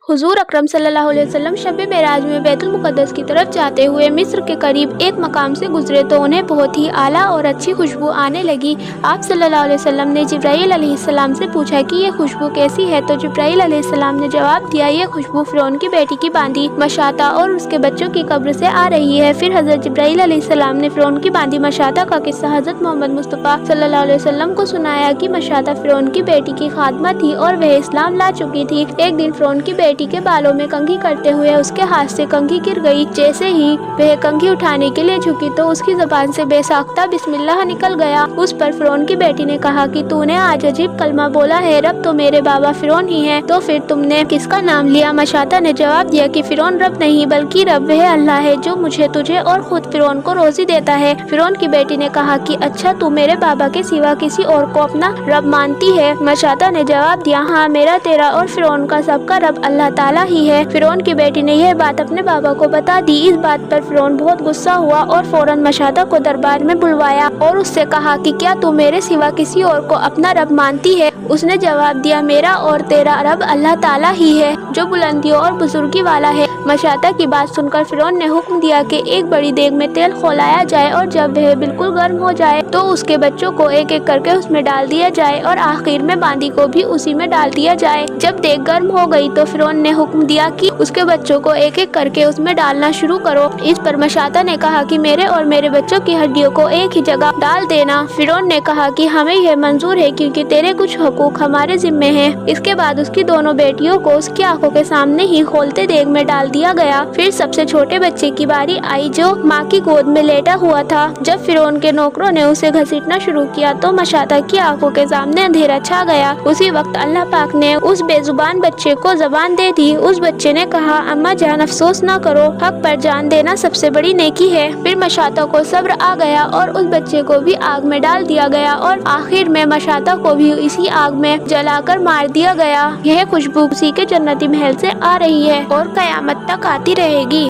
हुजूर अकरम सल्लल्लाहु अलैहि वसल्लम शब मेराज में बैतुल मुक़द्दस की तरफ जाते हुए मिस्र के करीब एक मकाम से गुजरे तो उन्हें बहुत ही आला और अच्छी खुशबू आने लगी। आप सल्लल्लाहु अलैहि वसल्लम ने जिब्राईल अलैहिस्सलाम से पूछा कि ये खुशबू कैसी है, तो जिब्राईल अलैहिस्सलाम ने जवाब दिया, ये खुशबू फ़िरौन की बेटी की बांदी मशाता और उसके बच्चों की कब्र से आ रही है। फिर हज़रत जिब्राईल अलैहिस्सलाम ने फ़िरौन की बांदी मशाता का किस्सा हज़रत मोहम्मद मुस्तफ़ा सल्लल्लाहु अलैहि वसल्लम को सुनाया कि मशाता फ़िरौन की बेटी की खादमा थी और वह इस्लाम ला चुकी थी। एक दिन फ़िरौन की बेटी के बालों में कंघी करते हुए उसके हाथ से कंघी गिर गई। जैसे ही वह कंघी उठाने के लिए झुकी तो उसकी ज़बान से बेसाख्ता बिस्मिल्लाह निकल गया। उस पर फ़िरौन की बेटी ने कहा कि तूने आज अजीब कलमा बोला है, रब तो मेरे बाबा फ़िरौन ही है, तो फिर तुमने किसका नाम लिया? मशाता ने जवाब दिया कि फ़िरौन रब नहीं बल्कि रब वह अल्लाह है जो मुझे, तुझे और खुद फ़िरौन को रोज़ी देता है। फ़िरौन की बेटी ने कहा कि अच्छा, तू मेरे बाबा के सिवा किसी और को अपना रब मानती है? मशाता ने जवाब दिया, हाँ, मेरा, तेरा और फ़िरौन का सबका रब अल्लाह ताला ही है। फ़िरौन की बेटी ने यह बात अपने बाबा को बता दी। इस बात पर फ़िरौन बहुत गुस्सा हुआ और फौरन मशाता को दरबार में बुलवाया और उससे कहा कि क्या तू मेरे सिवा किसी और को अपना रब मानती है? उसने जवाब दिया, मेरा और तेरा रब अल्लाह ताला ही है जो बुलंदियों और बुजुर्गी वाला है। मशाता की बात सुनकर फ़िरौन ने हुक्म दिया कि एक बड़ी देग में तेल खौलाया जाए और जब वह बिल्कुल गर्म हो जाए तो उसके बच्चों को एक एक करके उसमें डाल दिया जाए और आखिर में बांदी को भी उसी में डाल दिया जाए। जब देग गर्म हो गई तो फ़िरौन ने हुक्म दिया कि उसके बच्चों को एक एक करके उसमें डालना शुरू करो। इस पर मशाता ने कहा कि मेरे और मेरे बच्चों की हड्डियों को एक ही जगह डाल देना। फ़िरौन ने कहा कि हमें यह मंजूर है क्योंकि तेरे कुछ हुकूक हमारे जिम्मे हैं। इसके बाद उसकी दोनों बेटियों को उसकी आंखों के सामने ही खोलते देग में डाल दिया गया। फिर सबसे छोटे बच्चे की बारी आई जो माँ की गोद में लेटा हुआ था। जब फ़िरौन के नौकरों ने उसे घसीटना शुरू किया तो मशाता की आंखों के सामने अंधेरा छा गया। उसी वक्त अल्लाह पाक ने उस बेजुबान बच्चे को ज़बान दे दी। उस बच्चे ने कहा, अम्मा जान, अफसोस ना करो, हक पर जान देना सबसे बड़ी नेकी है। फिर मशाता को सब्र आ गया और उस बच्चे को भी आग में डाल दिया गया और आखिर में मशाता को भी इसी आग में जलाकर मार दिया गया। यह खुशबू उसी के जन्नती महल से आ रही है और कयामत तक आती रहेगी।